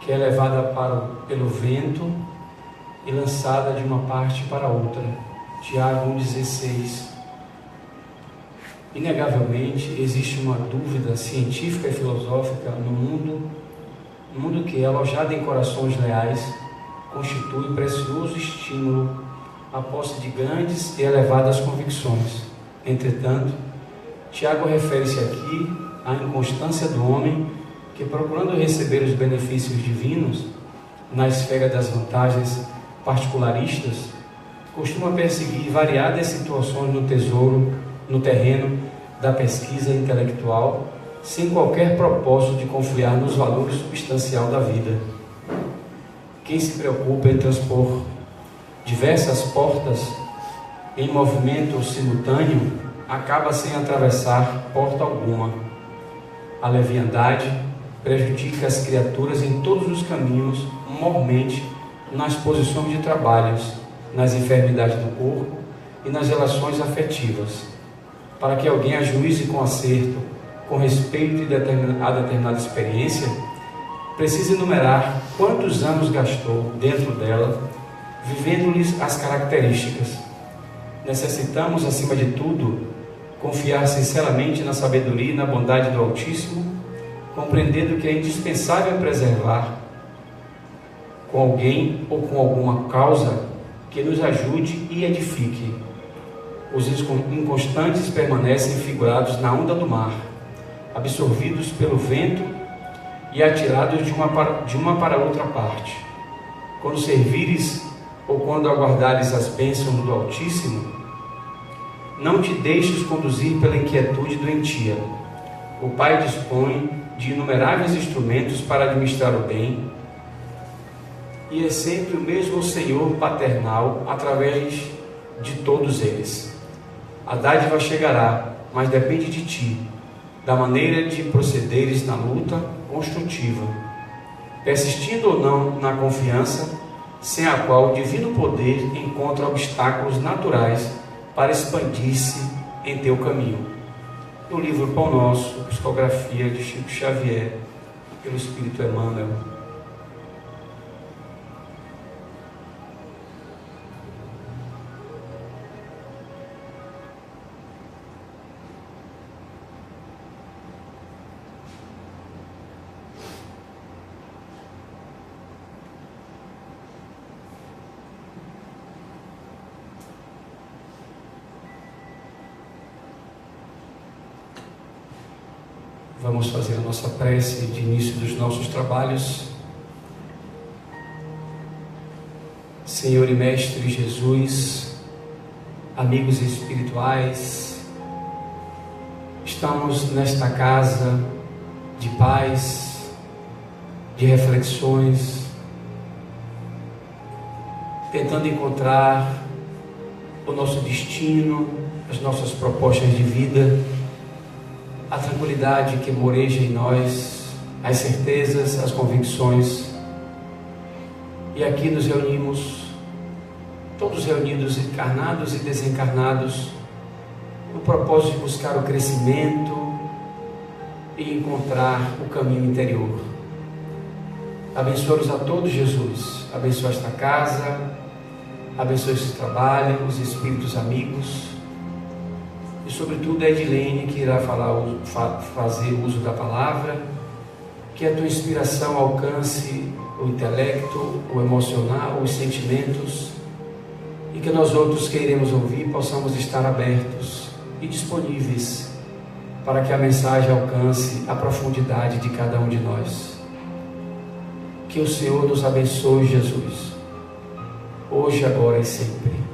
que é levada pelo vento e lançada de uma parte para outra. Tiago 1,16. Inegavelmente, existe uma dúvida científica e filosófica no mundo que, alojado em corações leais, constitui precioso estímulo à posse de grandes e elevadas convicções. Entretanto, Tiago refere-se aqui à inconstância do homem que, procurando receber os benefícios divinos na esfera das vantagens particularistas, costuma perseguir variadas situações no terreno da pesquisa intelectual, sem qualquer propósito de confiar nos valores substancial da vida. Quem se preocupa em transpor diversas portas em movimento simultâneo acaba sem atravessar porta alguma. A leviandade prejudica as criaturas em todos os caminhos, mormente nas posições de trabalhos, nas enfermidades do corpo e nas relações afetivas. Para que alguém ajuize com acerto, com respeito a determinada experiência, precisa enumerar quantos anos gastou dentro dela, vivendo-lhes as características. Necessitamos, acima de tudo, confiar sinceramente na sabedoria e na bondade do Altíssimo, compreendendo que é indispensável preservar com alguém ou com alguma causa que nos ajude e edifique. Os inconstantes permanecem figurados na onda do mar, absorvidos pelo vento e atirados de uma para outra parte. Quando servires ou quando aguardares as bênçãos do Altíssimo, não te deixes conduzir pela inquietude doentia. O Pai dispõe de inumeráveis instrumentos para administrar o bem, e é sempre o mesmo Senhor paternal através de todos eles. A dádiva chegará, mas depende de ti, da maneira de procederes na luta construtiva, persistindo ou não na confiança, sem a qual o divino poder encontra obstáculos naturais para expandir-se em teu caminho. No livro Pão Nosso, psicografia de Chico Xavier, pelo Espírito Emmanuel. Vamos fazer a nossa prece de início dos nossos trabalhos. Senhor e Mestre Jesus, amigos espirituais, estamos nesta casa de paz, de reflexões, tentando encontrar o nosso destino, as nossas propostas de vida, a tranquilidade que moreja em nós, as certezas, as convicções. E aqui nos reunimos, todos reunidos, encarnados e desencarnados, no propósito de buscar o crescimento e encontrar o caminho interior. Abençoa-nos a todos, Jesus. Abençoa esta casa, abençoa esse trabalho, os espíritos amigos, e sobretudo a Edilene, que irá fazer uso da palavra. Que a tua inspiração alcance o intelecto, o emocional, os sentimentos, e que nós outros que iremos ouvir possamos estar abertos e disponíveis para que a mensagem alcance a profundidade de cada um de nós. Que o Senhor nos abençoe, Jesus, hoje, agora e sempre.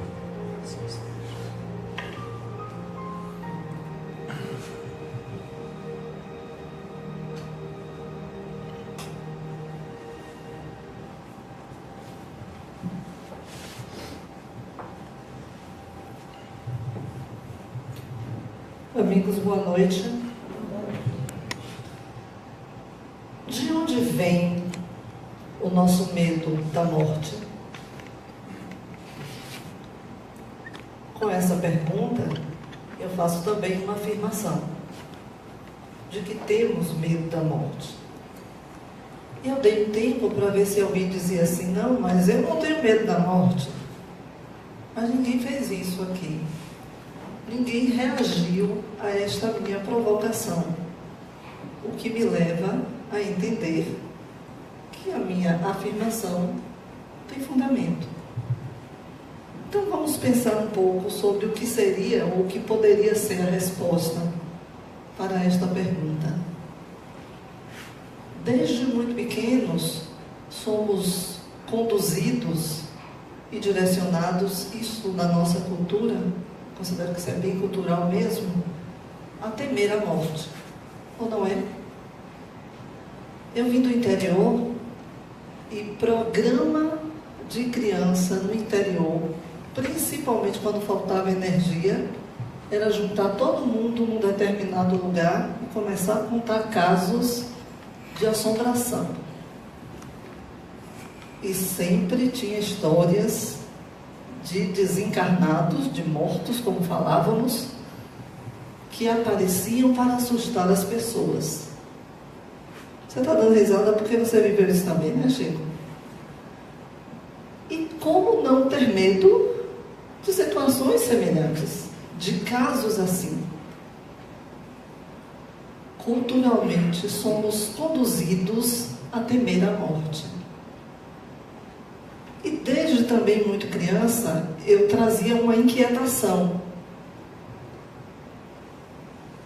Amigos, boa noite. De onde vem o nosso medo da morte? Com essa pergunta, eu faço também uma afirmação de que temos medo da morte. Eu dei um tempo para ver se alguém dizia assim, não, mas eu não tenho medo da morte. Mas ninguém fez isso aqui. Ninguém reagiu a esta minha provocação. O que me leva a entender que a minha afirmação tem fundamento. Então vamos pensar um pouco sobre o que seria ou o que poderia ser a resposta para esta pergunta. Desde muito pequenos, somos conduzidos e direcionados, isso na nossa cultura, considero que isso é bem cultural mesmo, a temer a morte. Ou não é? Eu vim do interior e programa de criança no interior, principalmente quando faltava energia, era juntar todo mundo num determinado lugar e começar a contar casos de assombração. E sempre tinha histórias de desencarnados, de mortos, como falávamos, que apareciam para assustar as pessoas. Você está dando risada porque você viveu isso também, né, Chico? E como não ter medo de situações semelhantes, de casos assim? Culturalmente, somos conduzidos a temer a morte. E desde também muito criança, eu trazia uma inquietação.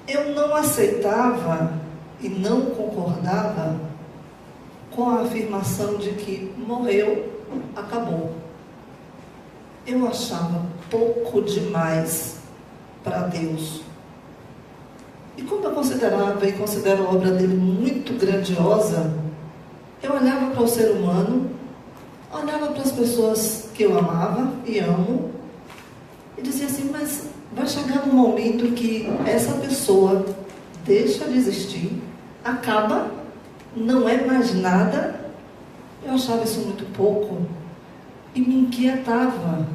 Eu não aceitava e não concordava com a afirmação de que morreu, acabou. Eu achava pouco demais para Deus. E como eu considerava e considero a obra dele muito grandiosa, eu olhava para o ser humano, olhava para as pessoas que eu amava e amo, e dizia assim, mas vai chegar um momento que essa pessoa deixa de existir, acaba, não é mais nada. Eu achava isso muito pouco e me inquietava,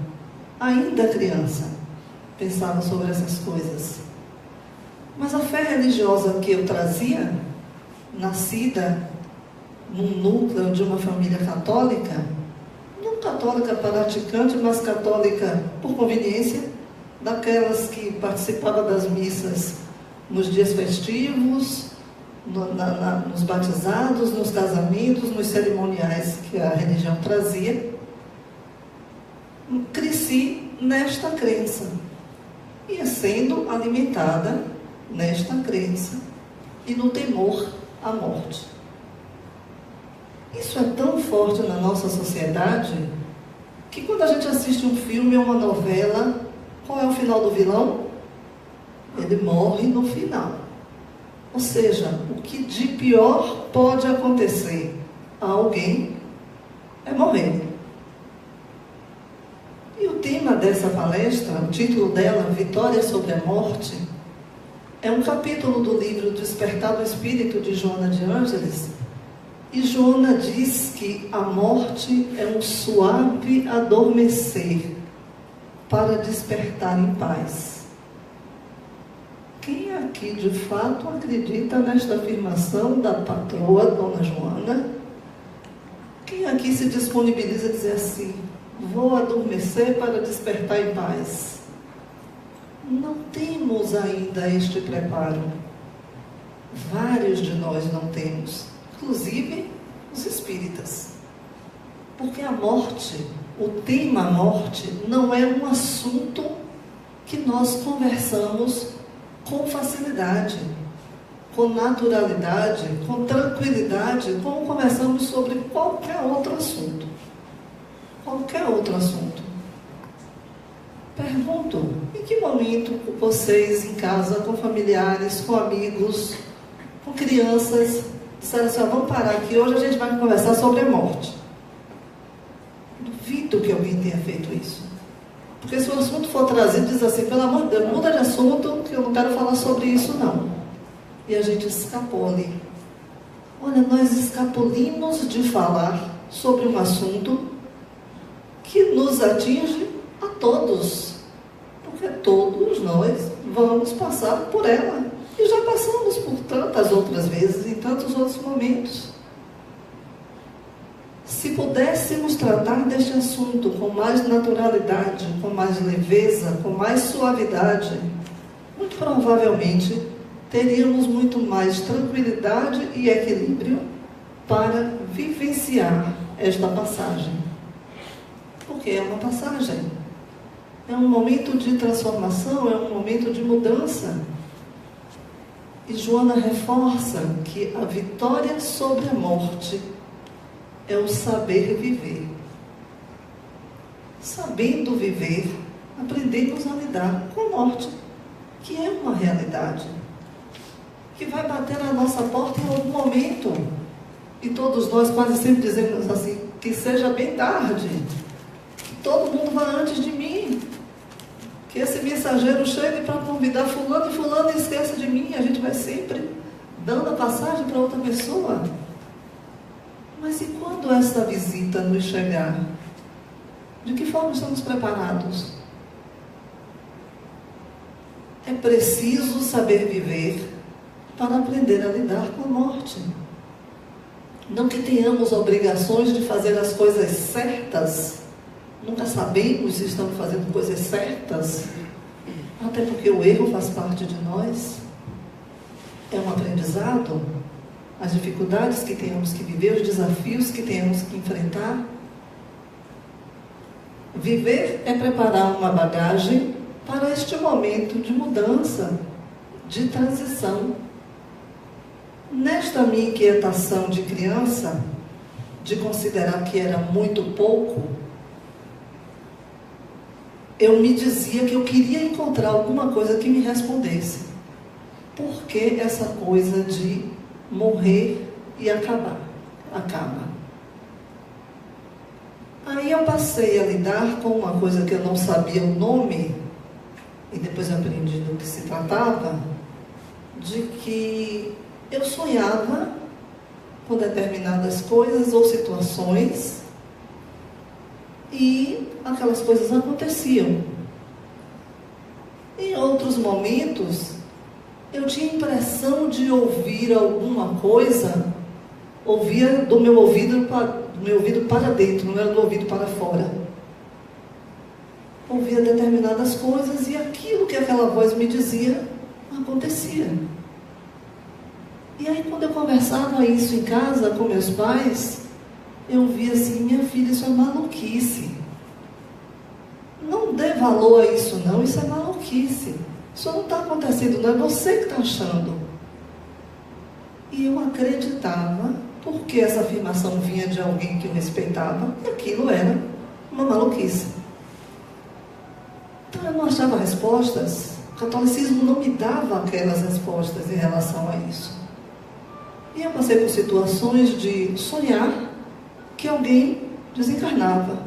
ainda criança, pensava sobre essas coisas. Mas a fé religiosa que eu trazia, nascida num núcleo de uma família católica, não católica praticante, mas católica por conveniência, daquelas que participavam das missas nos dias festivos, nos batizados, nos casamentos, nos cerimoniais que a religião trazia. Cresci nesta crença, ia sendo alimentada nesta crença e no temor à morte. Isso é tão forte na nossa sociedade que quando a gente assiste um filme ou uma novela, qual é o final do vilão? Ele morre no final. Ou seja, o que de pior pode acontecer a alguém é morrer. E o tema dessa palestra, o título dela, Vitória sobre a Morte, é um capítulo do livro Despertar do Espírito, de Joana de Ângeles. E Joana diz que a morte é um suave adormecer para despertar em paz. Quem aqui de fato acredita nesta afirmação da patroa, Dona Joana? Quem aqui se disponibiliza a dizer assim, vou adormecer para despertar em paz? Não temos ainda este preparo. Vários de nós não temos, inclusive os espíritas. Porque a morte, o tema morte, não é um assunto que nós conversamos com facilidade, com naturalidade, com tranquilidade, como conversamos sobre qualquer outro assunto. Qualquer outro assunto. Pergunto, em que momento vocês em casa, com familiares, com amigos, com crianças, disseram assim, vamos parar aqui, hoje a gente vai conversar sobre a morte? Duvido que alguém tenha feito isso. Porque se o assunto for trazido, diz assim, pelo amor de Deus, muda de assunto, que eu não quero falar sobre isso não. E a gente escapole. Olha, nós escapulimos de falar sobre um assunto que nos atinge a todos. Porque todos nós vamos passar por ela. E já passamos por tantas outras vezes, em tantos outros momentos. Se pudéssemos tratar deste assunto com mais naturalidade, com mais leveza, com mais suavidade, muito provavelmente teríamos muito mais tranquilidade e equilíbrio para vivenciar esta passagem. Porque é uma passagem. É um momento de transformação, é um momento de mudança. E Joana reforça que a vitória sobre a morte é o saber viver. Sabendo viver, aprendemos a lidar com a morte, que é uma realidade, que vai bater na nossa porta em algum momento. E todos nós quase sempre dizemos assim, que seja bem tarde, que todo mundo vá antes de mim, que esse mensageiro chegue para convidar fulano e esqueça de mim. A gente vai sempre dando a passagem para outra pessoa. Mas e quando essa visita nos chegar? De que forma estamos preparados? É preciso saber viver para aprender a lidar com a morte. Não que tenhamos obrigações de fazer as coisas certas. Nunca sabemos se estamos fazendo coisas certas. Até porque o erro faz parte de nós. É um aprendizado. As dificuldades que tenhamos que viver, os desafios que tenhamos que enfrentar. Viver é preparar uma bagagem para este momento de mudança, de transição. Nesta minha inquietação de criança, de considerar que era muito pouco, eu me dizia que eu queria encontrar alguma coisa que me respondesse. Por que essa coisa de morrer e acabar? Acaba. Aí eu passei a lidar com uma coisa que eu não sabia o nome, e depois aprendi do que se tratava, de que eu sonhava com determinadas coisas ou situações, e aquelas coisas aconteciam. Em outros momentos, eu tinha a impressão de ouvir alguma coisa, ouvia do meu ouvido para dentro, não era do ouvido para fora. Ouvia determinadas coisas e aquilo que aquela voz me dizia acontecia. E aí, quando eu conversava isso em casa com meus pais, eu via assim, minha filha, isso é maluquice. Não dê valor a isso não, isso é maluquice. Isso não está acontecendo, não é você que está achando. E eu acreditava, porque essa afirmação vinha de alguém que eu respeitava, e aquilo era uma maluquice. Então eu não achava respostas, o catolicismo não me dava aquelas respostas em relação a isso. E eu passei por situações de sonhar que alguém desencarnava.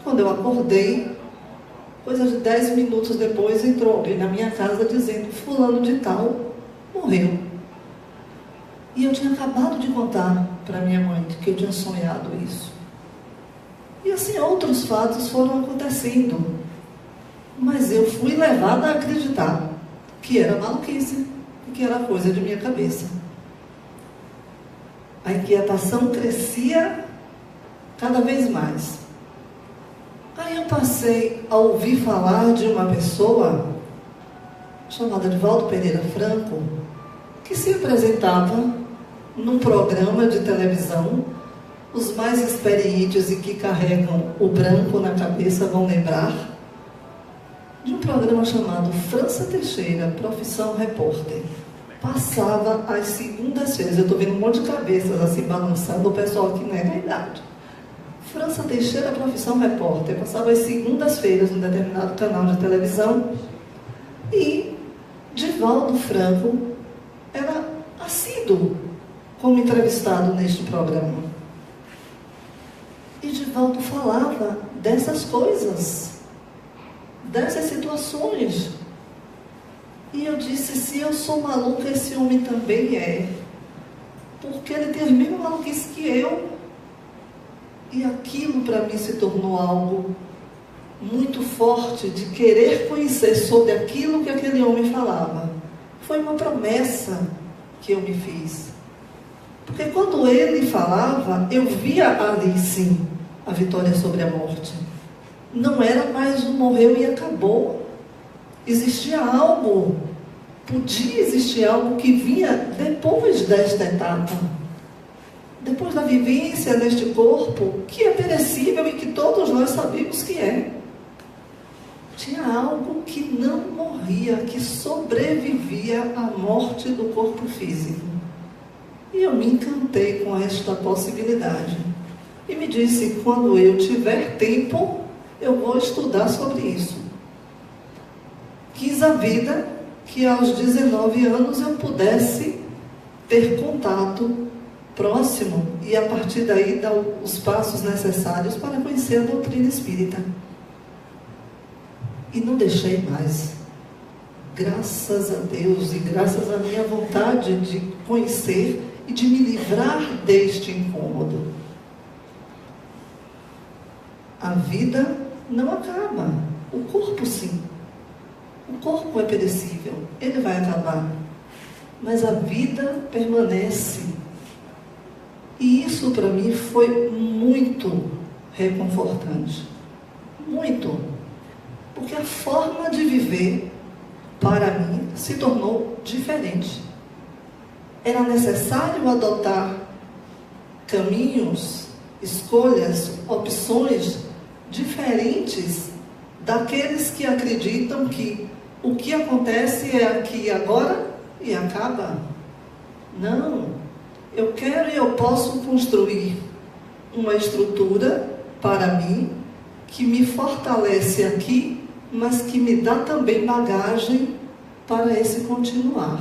Quando eu acordei, coisa de 10 minutos depois, entrou alguém na minha casa dizendo, fulano de tal morreu. E eu tinha acabado de contar para minha mãe que eu tinha sonhado isso. E assim, outros fatos foram acontecendo. Mas eu fui levada a acreditar que era maluquice, que era coisa de minha cabeça. A inquietação crescia cada vez mais. Aí eu passei a ouvir falar de uma pessoa chamada Divaldo Pereira Franco, que se apresentava num programa de televisão. Os mais experientes e que carregam o branco na cabeça vão lembrar de um programa chamado França Teixeira, Profissão Repórter. Passava às segundas-feiras. Eu estou vendo um monte de cabeças assim balançando, o pessoal que nega a idade. França Teixeira, Profissão Repórter. Passava às segundas-feiras num determinado canal de televisão. E Divaldo Franco era assíduo como entrevistado neste programa. E Divaldo falava dessas coisas, dessas situações. E eu disse, se eu sou maluca, esse homem também é. Porque ele tem as mesmas maluquices que eu. E aquilo para mim se tornou algo muito forte de querer conhecer sobre aquilo que aquele homem falava. Foi uma promessa que eu me fiz. Porque quando ele falava, eu via ali sim a vitória sobre a morte. Não era mais um morreu e acabou. Existia algo, podia existir algo que vinha depois desta etapa. Depois da vivência neste corpo, que é perecível e que todos nós sabemos que é. Tinha algo que não morria, que sobrevivia à morte do corpo físico. E eu me encantei com esta possibilidade. E me disse, quando eu tiver tempo, eu vou estudar sobre isso. Quis a vida que aos 19 anos eu pudesse ter contato próximo e a partir daí dar os passos necessários para conhecer a doutrina espírita. E não deixei mais. Graças a Deus e graças à minha vontade de conhecer e de me livrar deste incômodo. A vida não acaba. O corpo sim. O corpo é perecível. Ele vai acabar. Mas a vida permanece. E isso para mim foi muito reconfortante. Muito. Porque a forma de viver, para mim, se tornou diferente. Era necessário adotar caminhos, escolhas, opções diferentes daqueles que acreditam que o que acontece é aqui e agora e acaba. Não. Eu quero e eu posso construir uma estrutura para mim que me fortalece aqui, mas que me dá também bagagem para esse continuar.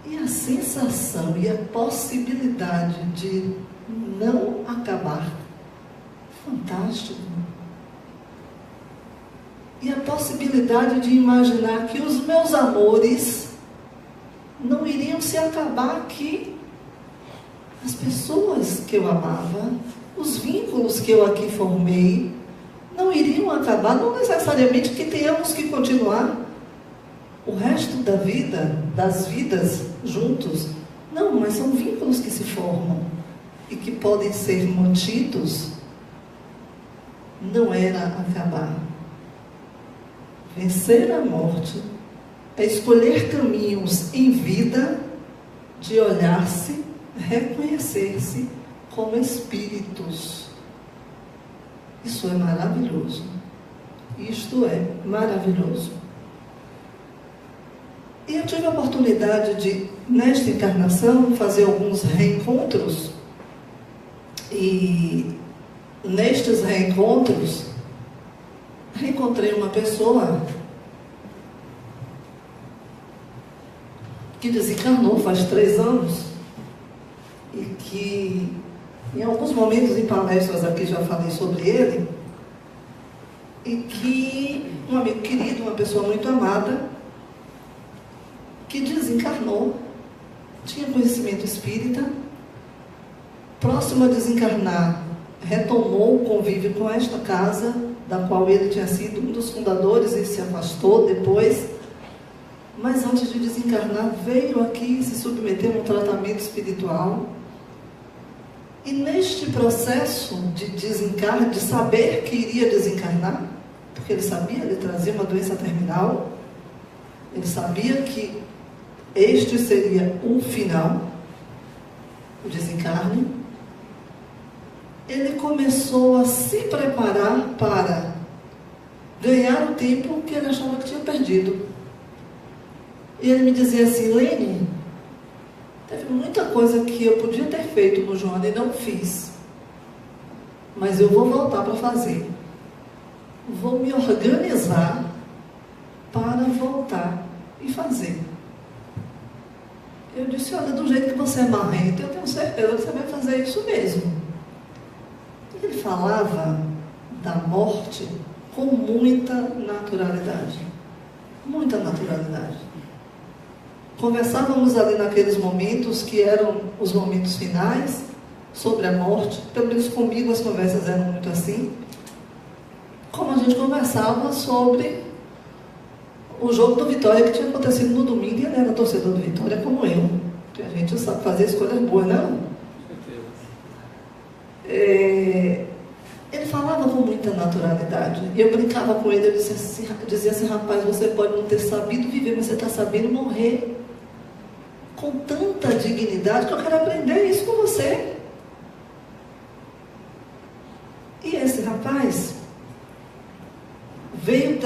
E a sensação e a possibilidade de não acabar, fantástico. E a possibilidade de imaginar que os meus amores não iriam se acabar aqui. As pessoas que eu amava, os vínculos que eu aqui formei, não iriam acabar, não necessariamente que tenhamos que continuar o resto da vida, das vidas juntos. Não, mas são vínculos que se formam e que podem ser mantidos. Não era acabar. Vencer a morte é escolher caminhos em vida de olhar-se, reconhecer-se como espíritos. Isso é maravilhoso. Isto é maravilhoso. E eu tive a oportunidade de, nesta encarnação, fazer alguns reencontros. E nestes reencontros, reencontrei uma pessoa que desencarnou faz 3 anos e que, em alguns momentos em palestras aqui já falei sobre ele, e que um amigo querido, uma pessoa muito amada, que desencarnou, tinha conhecimento espírita, próximo a desencarnar, retomou o convívio com esta casa, da qual ele tinha sido um dos fundadores e se afastou depois, mas antes de desencarnar, veio aqui se submeter a um tratamento espiritual. E neste processo de desencarne, de saber que iria desencarnar, porque ele sabia, ele trazia uma doença terminal, ele sabia que este seria o final, o desencarne, ele começou a se preparar para ganhar o tempo que ele achava que tinha perdido. E ele me dizia assim: Lene, teve muita coisa que eu podia ter feito no Joana e não fiz, mas eu vou voltar para fazer. Vou me organizar para voltar e fazer. Eu disse: olha, do jeito que você é marrento, eu tenho certeza que você vai fazer isso mesmo. Ele falava da morte com muita naturalidade. Muita naturalidade. Conversávamos ali naqueles momentos que eram os momentos finais sobre a morte. Pelo menos comigo as conversas eram muito assim. Como a gente conversava sobre o jogo do Vitória que tinha acontecido no domingo, e ele era torcedor do Vitória como eu. A gente sabe fazer escolhas boas, não? Ele falava com muita naturalidade. Eu brincava com ele, eu dizia assim, rapaz, você pode não ter sabido viver, mas você está sabendo morrer com tanta dignidade que eu quero aprender isso com você. E esse rapaz veio,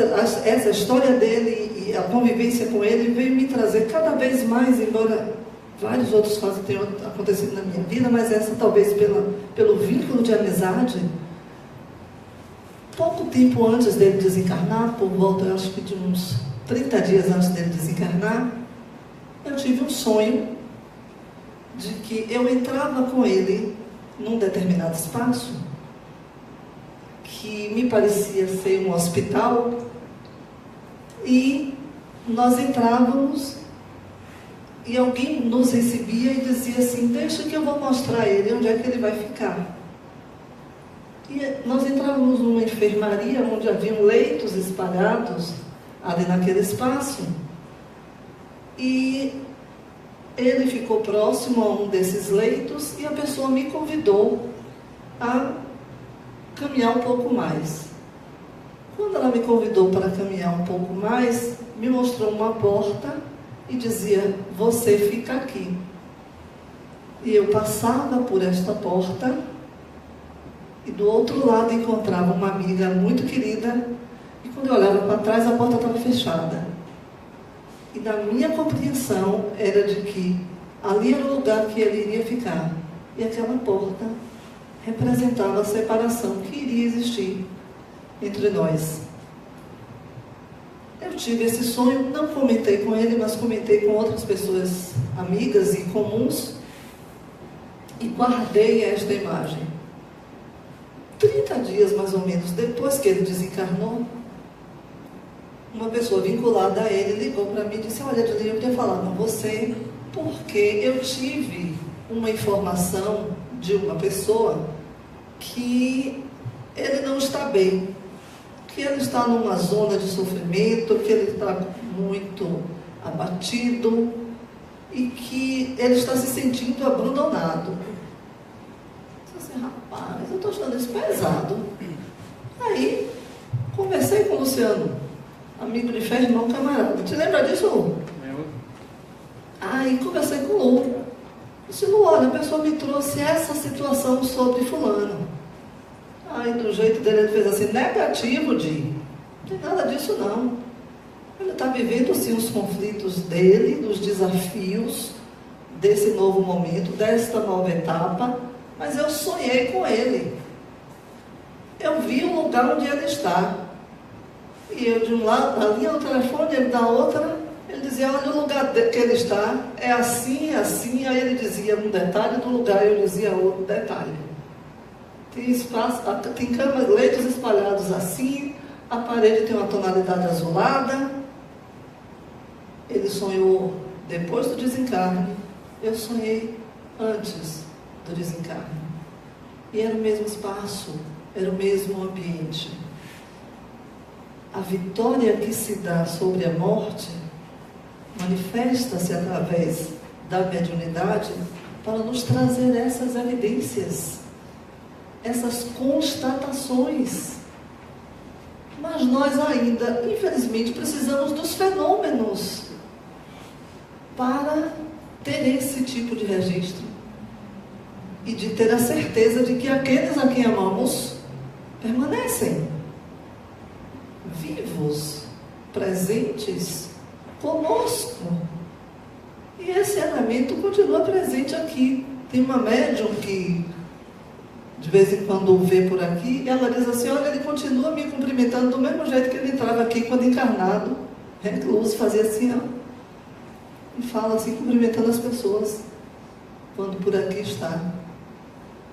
essa história dele e a convivência com ele veio me trazer cada vez mais, embora vários outros casos tenham acontecido na minha vida, mas essa talvez pelo vínculo de amizade. Pouco tempo antes dele desencarnar, por volta, eu acho que de uns 30 dias antes dele desencarnar, eu tive um sonho de que eu entrava com ele num determinado espaço que me parecia ser um hospital, e nós entrávamos e alguém nos recebia e dizia assim, deixa que eu vou mostrar a ele onde é que ele vai ficar. E nós entrávamos numa enfermaria onde haviam leitos espalhados ali naquele espaço, e ele ficou próximo a um desses leitos e a pessoa me convidou a caminhar um pouco mais. Quando ela me convidou para caminhar um pouco mais, me mostrou uma porta e dizia, você fica aqui. E eu passava por esta porta e do outro lado encontrava uma amiga muito querida, e quando eu olhava para trás a porta estava fechada. E na minha compreensão era de que ali era o lugar que ele iria ficar, e aquela porta representava a separação que iria existir entre nós. Eu tive esse sonho, não comentei com ele, mas comentei com outras pessoas amigas e comuns, e guardei esta imagem. 30 dias mais ou menos depois que ele desencarnou, uma pessoa vinculada a ele ligou para mim e disse, olha, Adilene, eu queria falar com você, porque eu tive uma informação de uma pessoa que ele não está bem, que ele está numa zona de sofrimento, que ele está muito abatido e que ele está se sentindo abandonado. Eu disse assim, rapaz, eu estou achando isso pesado. Aí, conversei com o Luciano, amigo de fé, irmão, camarada. Te lembra disso, Lu? Aí, conversei com o Lu. Disse, Lu, olha, a pessoa me trouxe essa situação sobre fulano. Aí, do jeito dele, ele fez assim, negativo, Di. Não tem nada disso, não. Ele está vivendo, sim, os conflitos dele, os desafios desse novo momento, desta nova etapa, mas eu sonhei com ele. Eu vi o lugar onde ele está. E eu, de um lado, a linha do telefone, ele da outra, ele dizia, olha, o lugar que ele está é assim, assim. Aí ele dizia um detalhe do lugar, eu dizia outro detalhe. Tem espaço, tem camas, leitos espalhados assim, a parede tem uma tonalidade azulada. Ele sonhou depois do desencarne, eu sonhei antes do desencarne. E era o mesmo espaço, era o mesmo ambiente. A vitória que se dá sobre a morte manifesta-se através da mediunidade para nos trazer essas evidências, essas constatações. Mas nós ainda, infelizmente, precisamos dos fenômenos para ter esse tipo de registro e de ter a certeza de que aqueles a quem amamos permanecem vivos, presentes conosco. E esse elemento continua presente aqui. Tem uma médium que de vez em quando o vê por aqui, ela diz assim, olha, ele continua me cumprimentando do mesmo jeito que ele entrava aqui quando encarnado, recluso, fazia assim, ó, e fala assim, cumprimentando as pessoas quando por aqui está,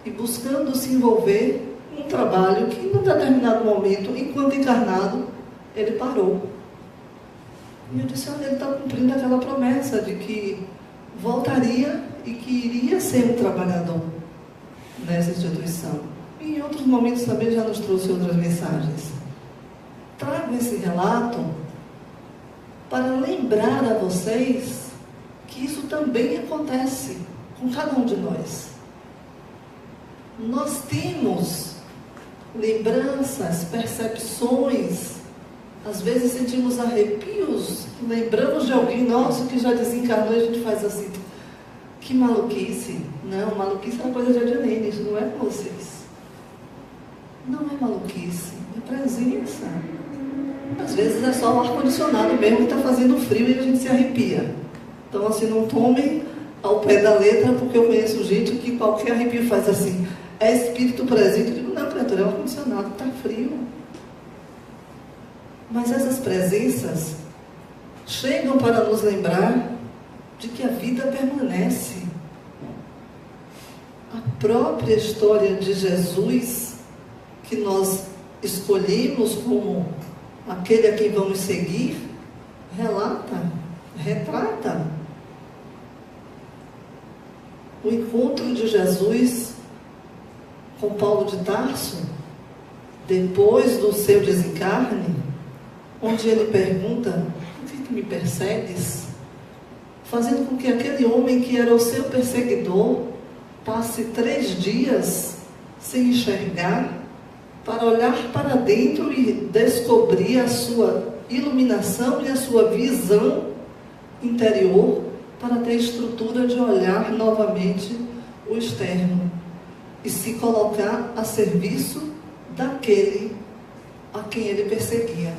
e buscando se envolver num trabalho que em um determinado momento, enquanto encarnado, ele parou. E eu disse, olha, ele está cumprindo aquela promessa de que voltaria e que iria ser um trabalhador nessa instituição. E em outros momentos também já nos trouxe outras mensagens. Trago esse relato para lembrar a vocês que que isso também acontece com cada um de nós. Nós temos lembranças, percepções, às vezes sentimos arrepios, lembramos de alguém nosso que já desencarnou e a gente faz assim, que maluquice. Não, maluquice é uma coisa de Adilene, isso não é com vocês. Não é maluquice, é presença. Às vezes é só o ar-condicionado mesmo que está fazendo frio e a gente se arrepia. Então assim, não tomem ao pé da letra, porque eu conheço gente que qualquer arrepio faz assim, é espírito presente. Eu digo, não, criatura, é o ar-condicionado, está frio. Mas essas presenças chegam para nos lembrar de que a vida permanece. A própria história de Jesus, que nós escolhemos como aquele a quem vamos seguir, retrata o encontro de Jesus com Paulo de Tarso, depois do seu desencarne, onde ele pergunta, por que me persegues? Fazendo com que aquele homem que era o seu perseguidor passe 3 dias sem enxergar, para olhar para dentro e descobrir a sua iluminação e a sua visão interior, para ter estrutura de olhar novamente o externo e se colocar a serviço daquele a quem ele perseguia.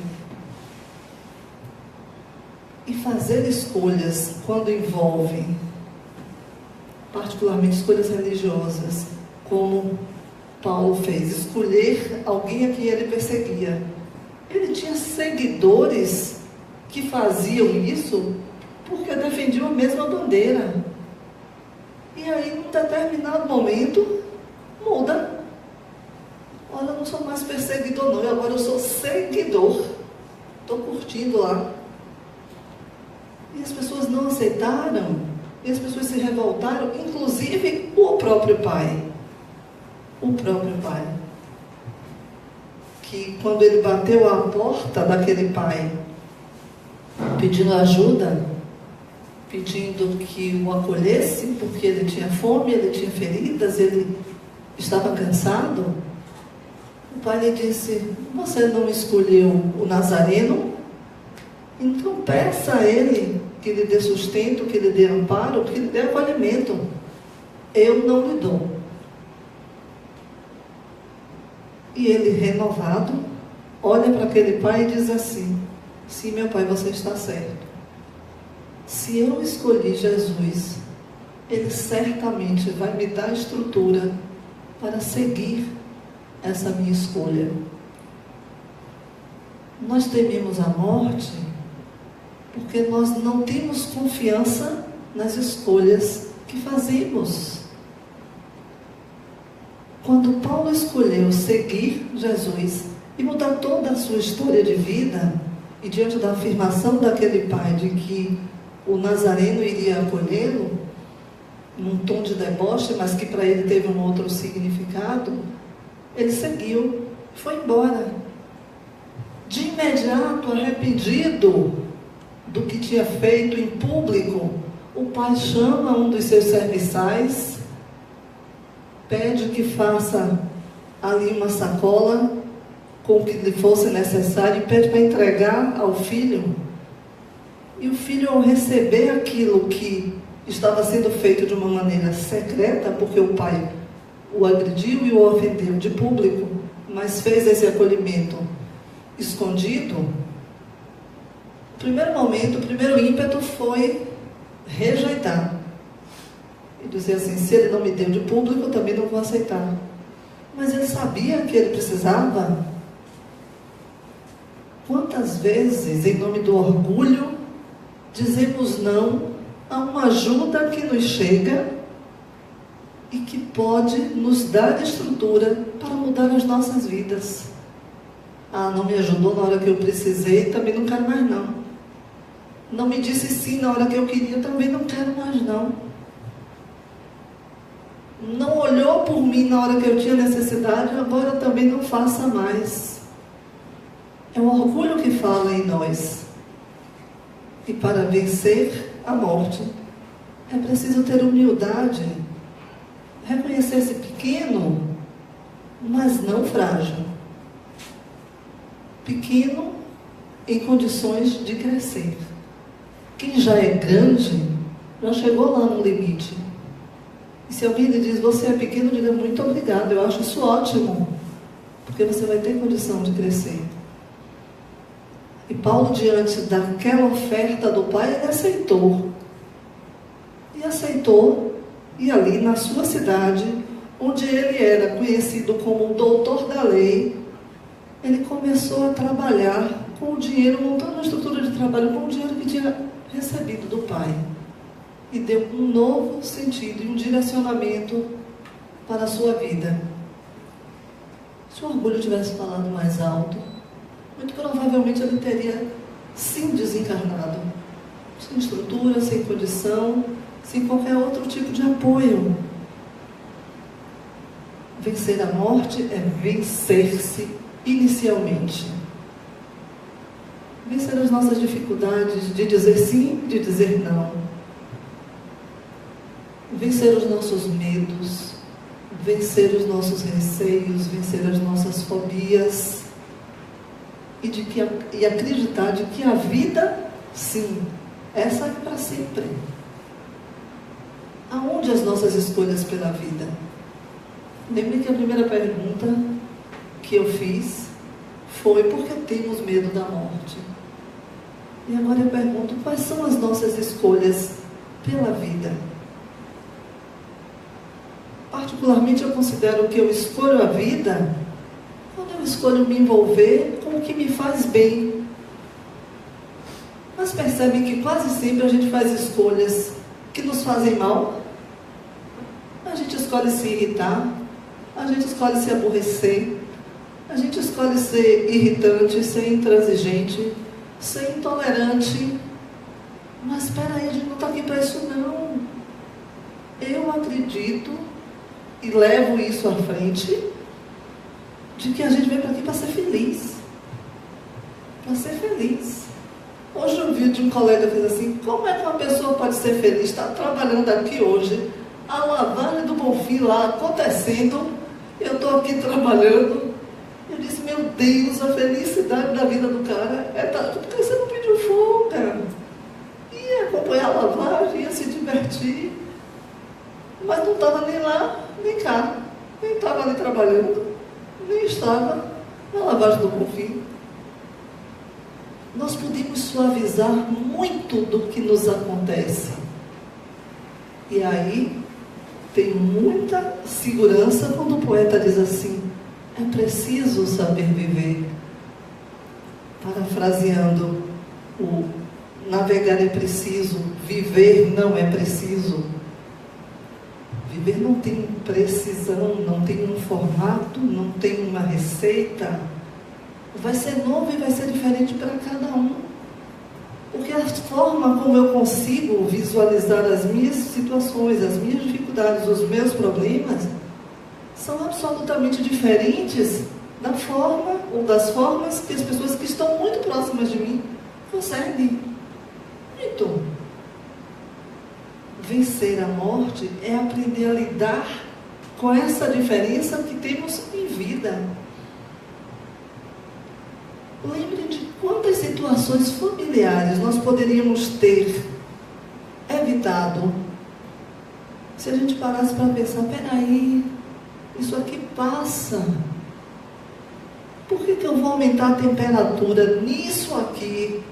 E fazer escolhas quando envolve, particularmente escolhas religiosas, como Paulo fez, escolher alguém a quem ele perseguia. Ele tinha seguidores que faziam isso porque defendiam a mesma bandeira. E aí, num determinado momento, muda. Olha, eu não sou mais perseguidor não, agora eu sou seguidor. Estou curtindo lá. E as pessoas não aceitaram, e as pessoas se revoltaram, inclusive o próprio pai. O próprio pai. Que quando ele bateu à porta daquele pai, pedindo ajuda, pedindo que o acolhesse, porque ele tinha fome, ele tinha feridas, ele estava cansado, o pai lhe disse, você não escolheu o Nazareno? Então peça a ele que lhe dê sustento, que lhe dê amparo, que lhe dê acolhimento. Eu não lhe dou. E ele, renovado, olha para aquele pai e diz assim, sim, meu pai, você está certo. Se eu escolhi Jesus, ele certamente vai me dar estrutura para seguir essa minha escolha. Nós tememos a morte porque nós não temos confiança nas escolhas que fazemos. Quando Paulo escolheu seguir Jesus e mudar toda a sua história de vida, e diante da afirmação daquele pai de que o Nazareno iria acolhê-lo, num tom de deboche, mas que para ele teve um outro significado, ele seguiu, foi embora. De imediato, arrependido do que tinha feito em público, o pai chama um dos seus serviçais, pede que faça ali uma sacola com o que lhe fosse necessário e pede para entregar ao filho. E o filho, ao receber aquilo que estava sendo feito de uma maneira secreta, porque o pai o agrediu e o ofendeu de público, mas fez esse acolhimento escondido, o primeiro momento, o primeiro ímpeto foi rejeitar. E dizer assim, se ele não me deu de público, eu também não vou aceitar. Mas ele sabia que ele precisava. Quantas vezes, em nome do orgulho, dizemos não a uma ajuda que nos chega e que pode nos dar estrutura para mudar as nossas vidas. Ah, não me ajudou na hora que eu precisei, também não quero mais não. Não me disse sim na hora que eu queria, também não quero mais não. Não olhou por mim na hora que eu tinha necessidade, agora também não faça mais. É o orgulho que fala em nós. E para vencer a morte, É preciso ter humildade, reconhecer-se pequeno, mas não frágil. Pequeno em condições de crescer. Quem já é grande, já chegou lá no limite. E se alguém lhe diz, você é pequeno, diga, muito obrigado, eu acho isso ótimo, porque você vai ter condição de crescer. E Paulo, diante daquela oferta do Pai, ele aceitou. E aceitou, e ali na sua cidade, onde ele era conhecido como o doutor da lei, ele começou a trabalhar com o dinheiro, montando uma estrutura de trabalho com o dinheiro que tinha recebido do Pai. E deu um novo sentido e um direcionamento para a sua vida. Se o orgulho tivesse falado mais alto, muito provavelmente ele teria sim desencarnado. Sem estrutura, sem condição, sem qualquer outro tipo de apoio. Vencer a morte é vencer-se inicialmente. Vencer as nossas dificuldades de dizer sim, de dizer não. Vencer os nossos medos, vencer os nossos receios, vencer as nossas fobias e acreditar de que a vida, sim, essa é para sempre. Aonde as nossas escolhas pela vida? Lembre que a primeira pergunta que eu fiz foi por que temos medo da morte? E agora eu pergunto, quais são as nossas escolhas pela vida? Particularmente eu considero que eu escolho a vida quando eu escolho me envolver com o que me faz bem. Mas percebem que quase sempre a gente faz escolhas que nos fazem mal? A gente escolhe se irritar, a gente escolhe se aborrecer, a gente escolhe ser irritante, ser intransigente, ser intolerante. Mas espera aí, a gente não está aqui para isso não. Eu acredito e levo isso à frente de que a gente veio para aqui para ser feliz. Para ser feliz. Hoje eu vi de um colega que fez assim, como é que uma pessoa pode ser feliz? Está trabalhando aqui hoje, a lavagem do Bonfim lá acontecendo, eu estou aqui trabalhando. Eu disse, meu Deus, a felicidade da vida do cara é porque você não pediu folga. Ia acompanhar a lavagem, ia se divertir. Mas não estava nem lá, nem cá. Nem estava ali trabalhando, nem estava na lavagem do Bonfim. Nós podemos suavizar muito do que nos acontece. E aí, tem muita segurança quando o poeta diz assim, é preciso saber viver. Parafraseando, o navegar é preciso, viver não é preciso. Viver não tem precisão, não tem um formato, não tem uma receita. Vai ser novo e vai ser diferente para cada um. Porque a forma como eu consigo visualizar as minhas situações, as minhas dificuldades, os meus problemas, são absolutamente diferentes da forma ou das formas que as pessoas que estão muito próximas de mim conseguem. Muito. Vencer a morte é aprender a lidar com essa diferença que temos em vida. Lembre de quantas situações familiares nós poderíamos ter evitado se a gente parasse para pensar, peraí, isso aqui passa. Por que eu vou aumentar a temperatura nisso aqui,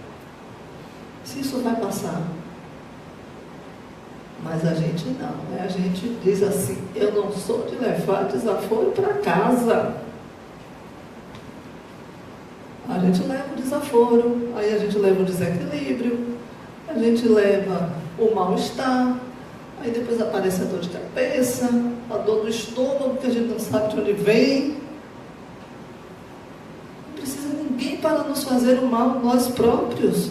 se isso vai passar? Mas a gente não, né? A gente diz assim, eu não sou de levar desaforo para casa. A gente leva o desaforo, aí a gente leva o desequilíbrio, a gente leva o mal-estar, aí depois aparece a dor de cabeça, a dor do estômago, que a gente não sabe de onde vem. Não precisa ninguém para nos fazer o mal, nós próprios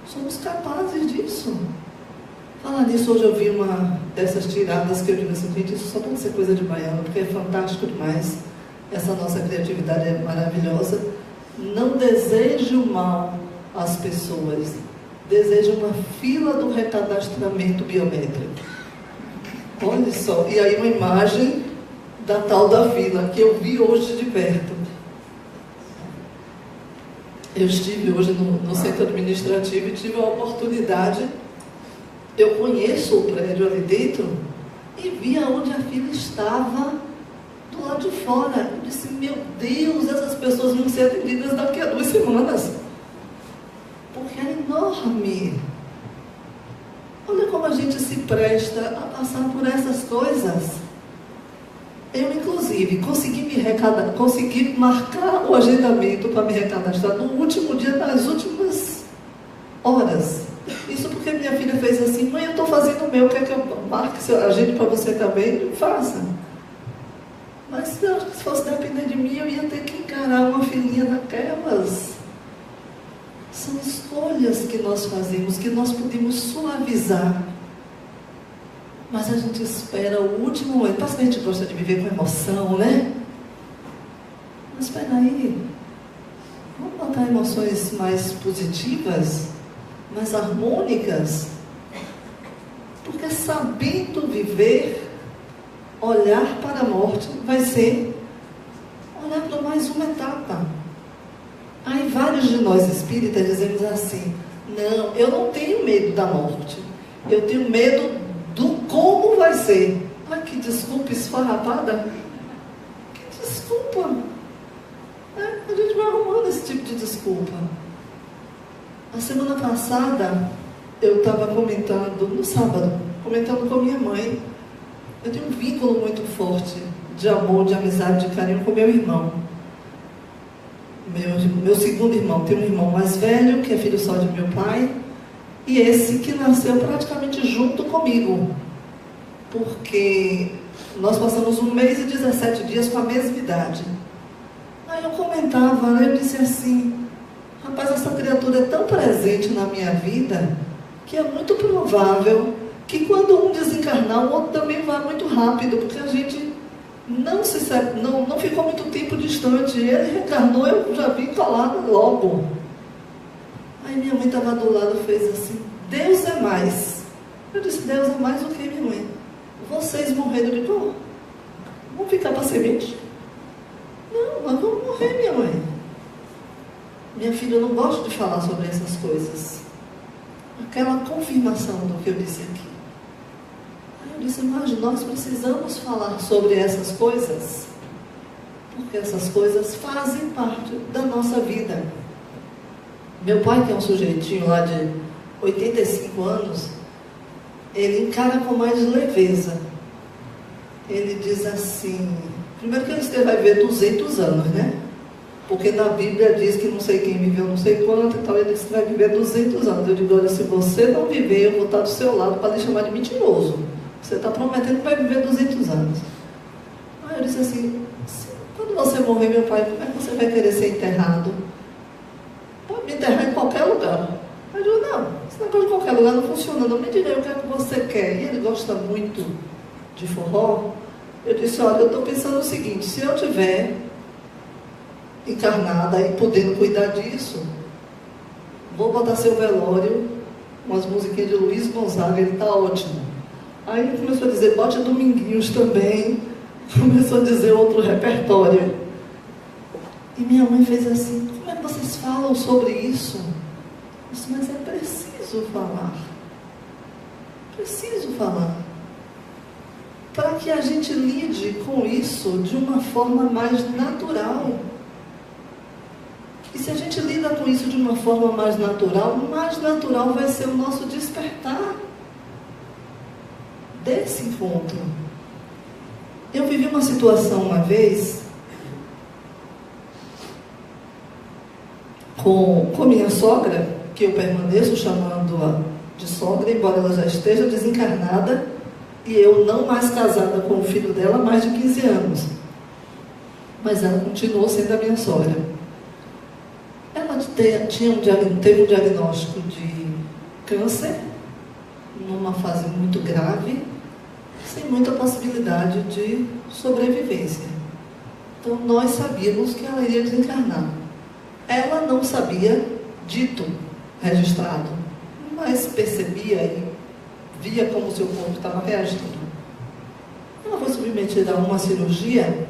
somos capazes disso. Falar nisso, hoje eu vi uma dessas tiradas que eu digo assim, gente, isso só pode ser coisa de baiano, porque é fantástico demais, essa nossa criatividade é maravilhosa. Não deseje o mal às pessoas, deseje uma fila do recadastramento biométrico. Olha só, e aí uma imagem da tal da vila, que eu vi hoje de perto. Eu estive hoje no centro administrativo e tive a oportunidade, eu conheço o prédio ali dentro, e vi aonde a fila estava do lado de fora. Eu disse, meu Deus, essas pessoas vão ser atendidas daqui a 2 semanas. Porque é enorme. Olha como a gente se presta a passar por essas coisas. Eu, inclusive, consegui marcar o agendamento para me recadastrar no último dia, nas últimas horas. Isso porque minha filha fez assim, mãe, eu estou fazendo o meu, quer que eu marque seu agende para você também? Faça. Mas se fosse depender de mim, eu ia ter que encarar uma filinha daquelas. São escolhas que nós fazemos, que nós podemos suavizar. Mas a gente espera o último momento. Parece que a gente gosta de viver com emoção, né? Mas espera aí. Vamos botar emoções mais positivas, mais harmônicas. Porque sabendo viver, olhar para a morte vai ser olhar para mais uma etapa. Aí vários de nós espíritas dizemos assim, não, eu não tenho medo da morte, eu tenho medo do como vai ser. Ai, que desculpa esfarrapada. Que desculpa. A gente vai arrumando esse tipo de desculpa. A semana passada, eu estava comentando, no sábado, comentando com minha mãe. Eu tenho um vínculo muito forte de amor, de amizade, de carinho com meu irmão. Meu segundo irmão. Tem um irmão mais velho, que é filho só de meu pai, e esse que nasceu praticamente junto comigo, porque nós passamos 1 mês e 17 dias com a mesma idade. Aí eu comentava, né? Eu disse assim, rapaz, essa criatura é tão presente na minha vida, que é muito provável que quando um desencarnar, o outro também vá muito rápido, porque a gente não ficou muito tempo distante. Ele reencarnou, eu já vi falado logo. Aí minha mãe estava do lado, fez assim, Deus é mais. Eu disse, Deus é mais do que minha mãe. Vocês morreram de dor. Vão ficar para semente? Não, nós vamos morrer, minha mãe. Minha filha, eu não gosto de falar sobre essas coisas. Aquela confirmação do que eu disse aqui. Eu disse, mas nós precisamos falar sobre essas coisas, porque essas coisas fazem parte da nossa vida. Meu pai, que é um sujeitinho lá de 85 anos, ele encara com mais leveza. Ele diz assim, primeiro que ele vai viver 200 anos, né? Porque na Bíblia diz que não sei quem viveu não sei quanto, então ele disse que vai viver 200 anos. Eu digo, olha, se você não viver, eu vou estar do seu lado para lhe chamar de mentiroso. Você está prometendo que vai viver 200 anos. Aí eu disse assim, quando você morrer, meu pai, como é que você vai querer ser enterrado? Pode me enterrar em qualquer lugar. Aí eu digo, não, esse negócio de qualquer lugar não funciona, não me diga o que é que você quer. E ele gosta muito de forró. Eu disse, olha, eu estou pensando o seguinte, se eu tiver encarnada e podendo cuidar disso, vou botar seu velório, umas musiquinhas de Luiz Gonzaga, ele está ótimo. Aí ele começou a dizer, bote Dominguinhos também, começou a dizer outro repertório. E minha mãe fez assim, como é que vocês falam sobre isso? Eu disse, mas é preciso falar. Preciso falar. Para que a gente lide com isso de uma forma mais natural. E se a gente lida com isso de uma forma mais natural vai ser o nosso despertar desse encontro. Eu vivi uma situação uma vez com minha sogra, que eu permaneço chamando-a de sogra, embora ela já esteja desencarnada, e eu não mais casada com o filho dela há mais de 15 anos. Mas ela continuou sendo a minha sogra. Ela teve um diagnóstico de câncer, numa fase muito grave, sem muita possibilidade de sobrevivência. Então nós sabíamos que ela iria desencarnar. Ela não sabia dito, registrado, mas percebia e via como o seu corpo estava reagindo. submetida a uma cirurgia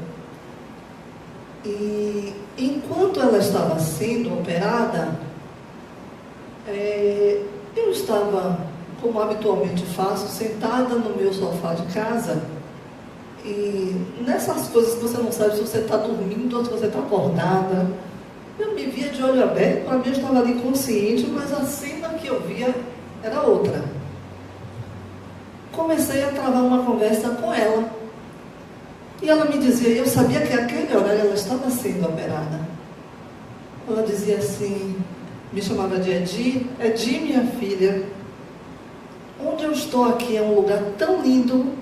e enquanto ela estava sendo operada, eu estava, como habitualmente faço, sentada no meu sofá de casa e nessas coisas que você não sabe se você está dormindo ou se você está acordada, eu me via de olho aberto, para mim eu estava ali consciente, mas a cena que eu via era outra. Comecei a travar uma conversa com ela. E ela me dizia, eu sabia que aquele horário ela estava sendo operada. Ela dizia assim, me chamava de Edi, Edi, minha filha, onde eu estou aqui é um lugar tão lindo,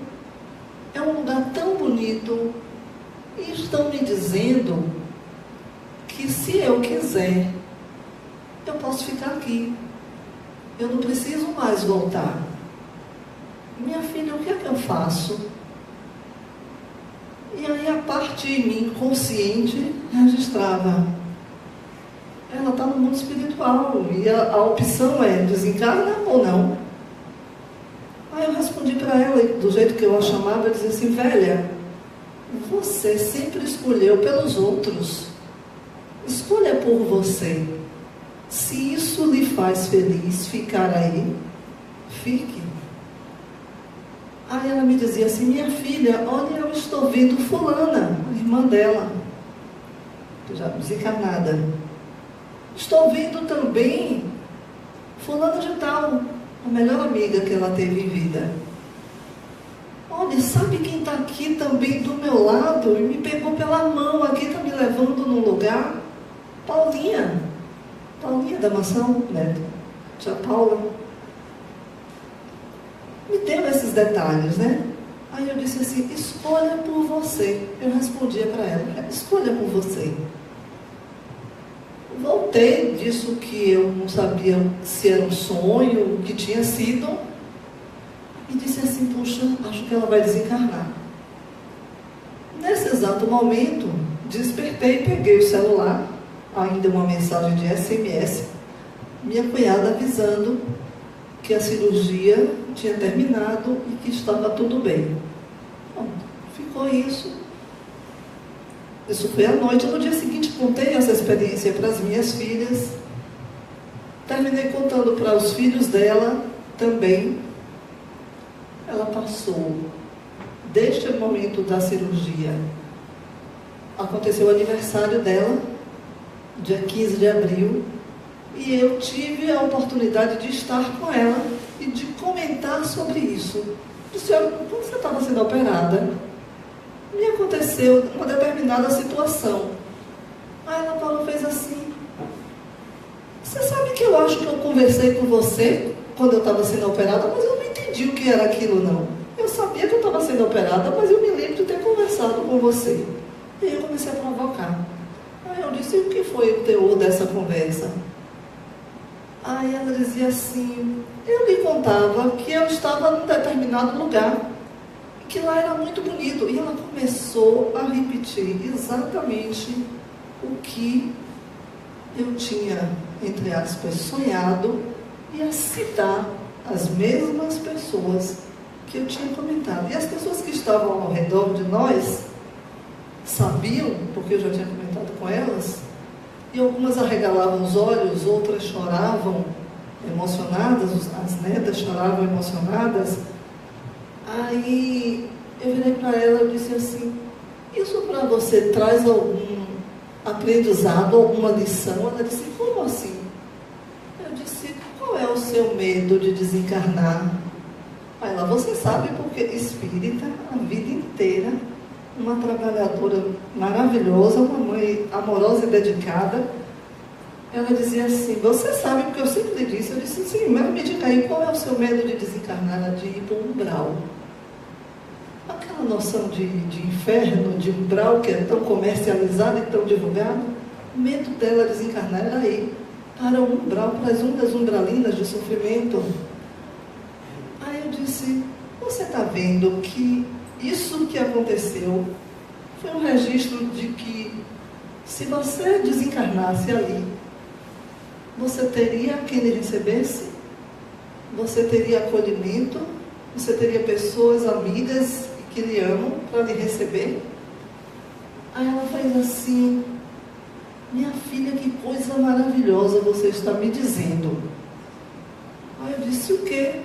é um lugar tão bonito, e estão me dizendo que se eu quiser, eu posso ficar aqui. Eu não preciso mais voltar. Minha filha, o que é que eu faço? E aí a parte de mim, consciente, registrava. Ela está no mundo espiritual e a opção é desencarna ou não. Aí eu respondi para ela, do jeito que eu a chamava, eu dizia assim, velha, você sempre escolheu pelos outros. Escolha por você. Se isso lhe faz feliz ficar aí, fique. Aí ela me dizia assim, minha filha, olha, eu estou vendo fulana, a irmã dela, já desencarnada. Estou vendo também fulana de tal, a melhor amiga que ela teve em vida. Olha, sabe quem está aqui também do meu lado e me pegou pela mão, aqui está me levando num lugar? Paulinha da mansão, né? Tia Paula. Me deu esses detalhes, né? Aí eu disse assim, escolha por você. Eu respondia para ela, escolha por você. Voltei disso que eu não sabia se era um sonho, o que tinha sido, e disse assim, puxa, acho que ela vai desencarnar. Nesse exato momento, despertei, peguei o celular, ainda uma mensagem de SMS, minha cunhada avisando que a cirurgia tinha terminado e que estava tudo bem. Bom, ficou isso. Isso foi à noite. No dia seguinte, contei essa experiência para as minhas filhas. Terminei contando para os filhos dela também. Ela passou, desde o momento da cirurgia, aconteceu o aniversário dela, dia 15 de abril, e eu tive a oportunidade de estar com ela e de comentar sobre isso. Disse, olha, quando você estava sendo operada, me aconteceu uma determinada situação. Aí ela Paula fez assim, você sabe que eu acho que eu conversei com você quando eu estava sendo operada, mas eu não entendi o que era aquilo não. Eu sabia que eu estava sendo operada, mas eu me lembro de ter conversado com você. E eu comecei a provocar. Aí eu disse, o que foi o teor dessa conversa? Aí ela dizia assim, eu lhe contava que eu estava num determinado lugar, que lá era muito bonito. E ela começou a repetir exatamente o que eu tinha, entre aspas, sonhado, e a citar as mesmas pessoas que eu tinha comentado. E as pessoas que estavam ao redor de nós sabiam, porque eu já tinha comentado com elas, e algumas arregalavam os olhos, outras choravam emocionadas, as netas choravam emocionadas. Aí eu virei para ela e disse assim, isso para você traz algum aprendizado, alguma lição? Ela disse, como assim? Eu disse, qual é o seu medo de desencarnar? Aí ela, você sabe porque espírita a vida inteira, uma trabalhadora maravilhosa, uma mãe amorosa e dedicada. Ela dizia assim, você sabe, porque eu sempre lhe disse. Eu disse, sim, mas me diga aí, qual é o seu medo de desencarnar, de ir para o umbral? Aquela noção de inferno, de umbral, que é tão comercializado e tão divulgado, o medo dela desencarnar era ir para o umbral, para as ondas umbralinas de sofrimento. Aí eu disse, você está vendo que isso que aconteceu foi um registro de que se você desencarnasse ali, você teria quem lhe recebesse, você teria acolhimento, você teria pessoas amigas que lhe amam para lhe receber. Aí ela fez assim: minha filha, que coisa maravilhosa você está me dizendo. Aí eu disse: o quê?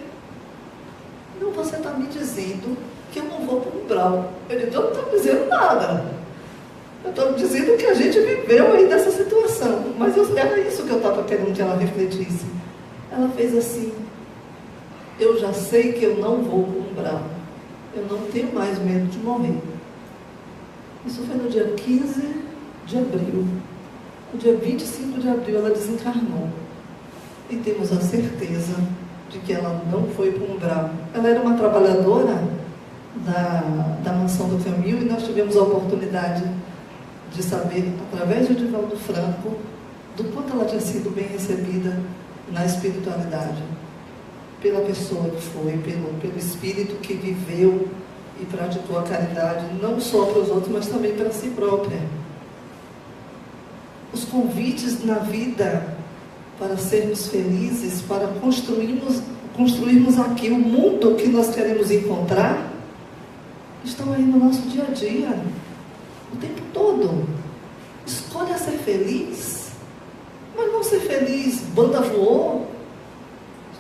Não, você está me dizendo que eu não vou para o umbral. Ele disse: eu não estou dizendo nada. Eu estou dizendo que a gente viveu aí dessa situação. Mas era isso que eu estava querendo que ela refletisse. Ela fez assim: eu já sei que eu não vou para o umbral. Eu não tenho mais medo de morrer. Isso foi no dia 15 de abril. No dia 25 de abril ela desencarnou. E temos a certeza de que ela não foi para o umbral. Ela era uma trabalhadora da Mansão do Camil, e nós tivemos a oportunidade de saber, através de Divaldo Franco, do quanto ela tinha sido bem recebida na espiritualidade. Pela pessoa que foi, pelo espírito que viveu e praticou a caridade, não só para os outros, mas também para si própria. Os convites na vida para sermos felizes, para construirmos aqui o mundo que nós queremos encontrar, estão aí no nosso dia a dia, o tempo todo. Escolha ser feliz, mas não ser feliz banda voou.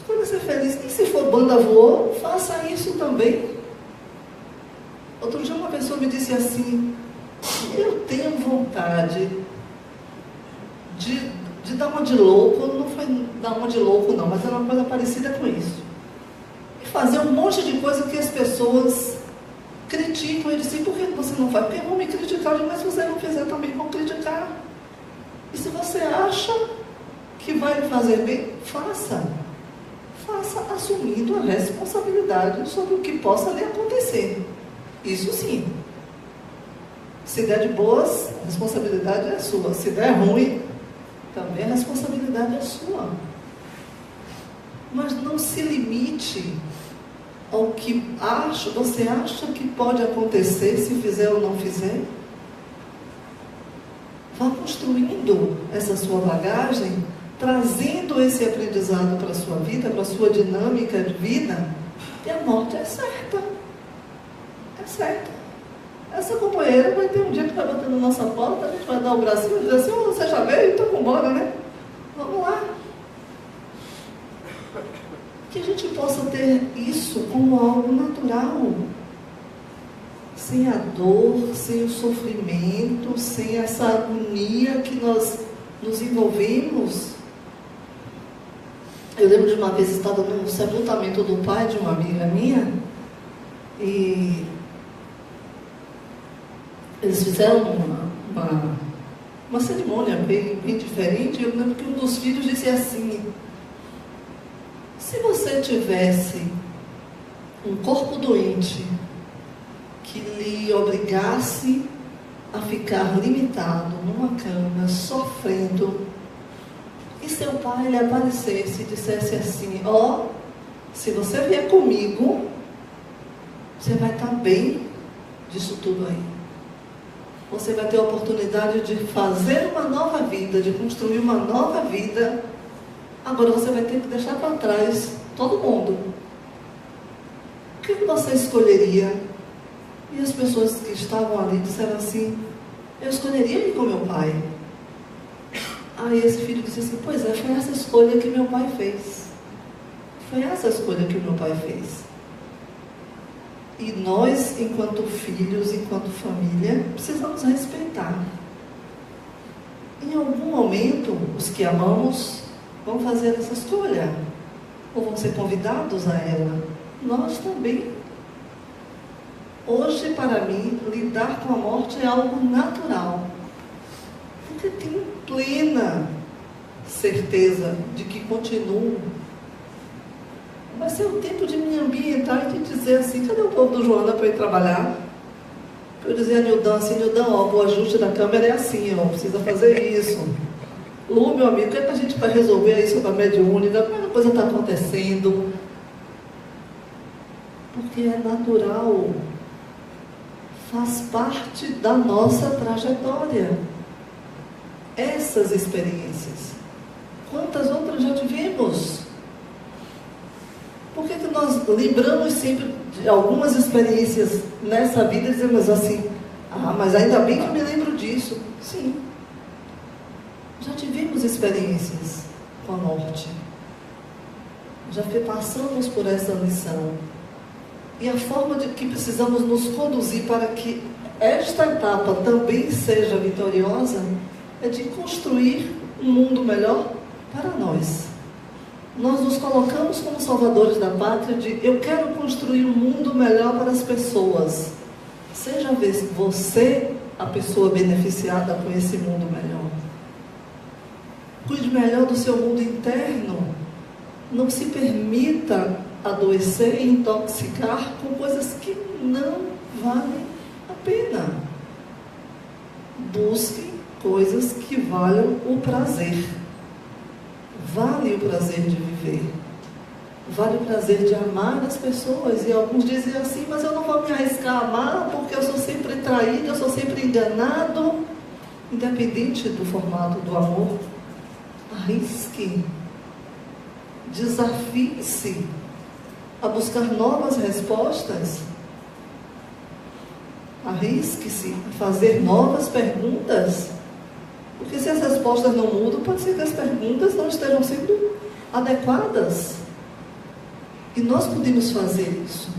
Escolha ser feliz, e se for banda voou, faça isso também. Outro dia uma pessoa me disse assim: eu tenho vontade de dar uma de louco. Não foi dar uma de louco não, mas era uma coisa parecida com isso. E fazer um monte de coisa que as pessoas criticam. Eu disse: por que você não faz? Porque vão me criticar. Eu digo: mas se você não fizer também vão criticar. E se você acha que vai lhe fazer bem, faça. Faça assumindo a responsabilidade sobre o que possa lhe acontecer. Isso sim. Se der de boas, a responsabilidade é sua. Se der ruim, também a responsabilidade é sua. Mas não se limite ao que você acha que pode acontecer, se fizer ou não fizer. Vá construindo essa sua bagagem, trazendo esse aprendizado para a sua vida, para a sua dinâmica de vida, e a morte é certa. É certa. Essa companheira vai ter um dia que está batendo na nossa porta, a gente vai dar o bracinho e dizer assim: oh, você já veio? Então vamos embora, né? Vamos lá. Que a gente possa ter isso como algo natural. Sem a dor, sem o sofrimento, sem essa agonia que nós nos envolvemos. Eu lembro de uma vez, estava no sepultamento do pai de uma amiga minha, e eles fizeram uma cerimônia bem diferente. Eu lembro que um dos filhos disse assim: se você tivesse um corpo doente que lhe obrigasse a ficar limitado numa cama, sofrendo, e seu pai lhe aparecesse e dissesse assim: ó, se você vier comigo, você vai estar bem disso tudo aí. Você vai ter a oportunidade de fazer uma nova vida, de construir uma nova vida. Agora você vai ter que deixar para trás todo mundo. O que você escolheria? E as pessoas que estavam ali disseram assim: eu escolheria ir com meu pai. Aí esse filho disse assim: pois é, foi essa escolha que meu pai fez. Foi essa escolha que meu pai fez. E nós, enquanto filhos, enquanto família, precisamos respeitar. Em algum momento, os que amamos vão fazer essa escolha, ou vão ser convidados a ela. Nós também. Hoje, para mim, lidar com a morte é algo natural, porque tenho plena certeza de que continuo. Vai ser o tempo de me ambientar e de dizer assim: cadê o povo do Joana para ir trabalhar? Para eu dizer a Nildan assim: Nildan, ó, o ajuste da câmera é assim, ó, precisa fazer isso. Lu, meu amigo, o que é que a gente vai resolver isso para a mediúnica? Como é que a coisa está acontecendo? Porque é natural. Faz parte da nossa trajetória. Essas experiências. Quantas outras já tivemos? Por que nós lembramos sempre de algumas experiências nessa vida e dizemos assim, mas ainda bem que eu me lembro disso. Sim. Já tivemos experiências com a morte. Já passamos por essa lição. E a forma de que precisamos nos conduzir para que esta etapa também seja vitoriosa é de construir um mundo melhor para nós. Nós nos colocamos como salvadores da pátria de eu quero construir um mundo melhor para as pessoas. Seja você a pessoa beneficiada com esse mundo melhor. Cuide melhor do seu mundo interno. Não se permita adoecer e intoxicar com coisas que não valem a pena. Busque coisas que valham o prazer. Vale o prazer de viver. Vale o prazer de amar as pessoas. E alguns dizem assim, mas eu não vou me arriscar a amar porque eu sou sempre traído, eu sou sempre enganado. Independente do formato do amor, arrisque. Desafie-se a buscar novas respostas. Arrisque-se a fazer novas perguntas. Porque se as respostas não mudam, pode ser que as perguntas não estejam sendo adequadas. E nós podemos fazer isso.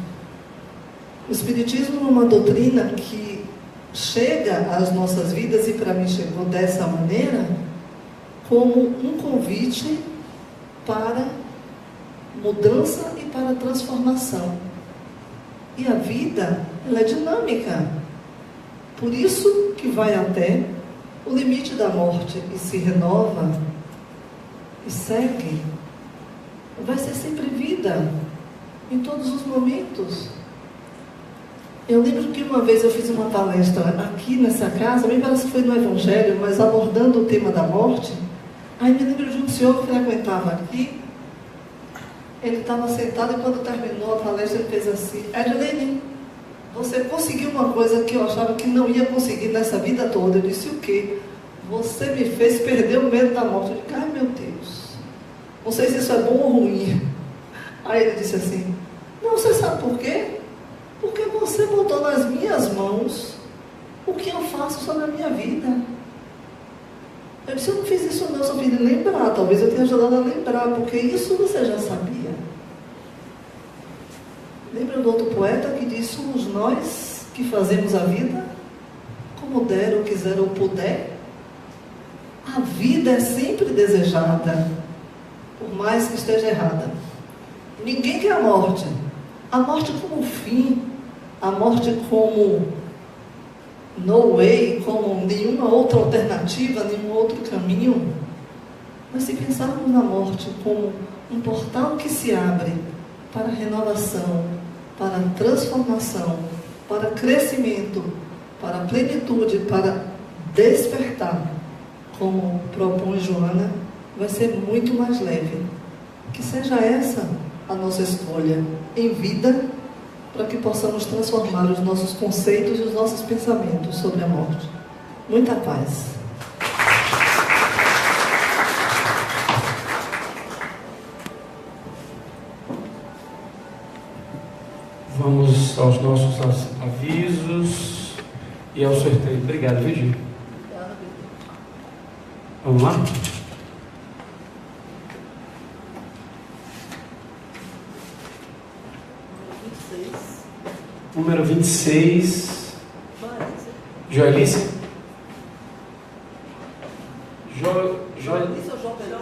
O Espiritismo é uma doutrina que chega às nossas vidas, e para mim chegou dessa maneira, como um convite para mudança e para transformação. E a vida, ela é dinâmica. Por isso que vai até o limite da morte e se renova e segue. Vai ser sempre vida, em todos os momentos. Eu lembro que uma vez eu fiz uma palestra aqui nessa casa, me parece que foi no Evangelho, mas abordando o tema da morte. Aí me lembro de um senhor que frequentava aqui. Ele estava sentado e quando terminou a palestra ele fez assim: Edilene, você conseguiu uma coisa que eu achava que não ia conseguir nessa vida toda. Eu disse: o quê? Você me fez perder o medo da morte. Eu disse: ai meu Deus, não sei se isso é bom ou ruim. Aí ele disse assim: não, você sabe por quê? Porque você botou nas minhas mãos o que eu faço sobre a minha vida. Eu disse: eu não fiz isso não, eu só fiz lembrar. Talvez eu tenha ajudado a lembrar, porque isso você já sabia. Lembra do outro poeta que diz: somos nós que fazemos a vida como der ou quiser ou puder. A vida é sempre desejada, por mais que esteja errada. Ninguém quer a morte. A morte como fim, a morte como no way, como nenhuma outra alternativa, nenhum outro caminho. Mas se pensarmos na morte como um portal que se abre para renovação, para transformação, para crescimento, para plenitude, para despertar, como propõe Joana, vai ser muito mais leve. Que seja essa a nossa escolha em vida, para que possamos transformar os nossos conceitos e os nossos pensamentos sobre a morte. Muita paz. Vamos aos nossos avisos e ao sorteio. Obrigado, Virgínia. Vamos lá? Número 26. Joelice? Jovelice.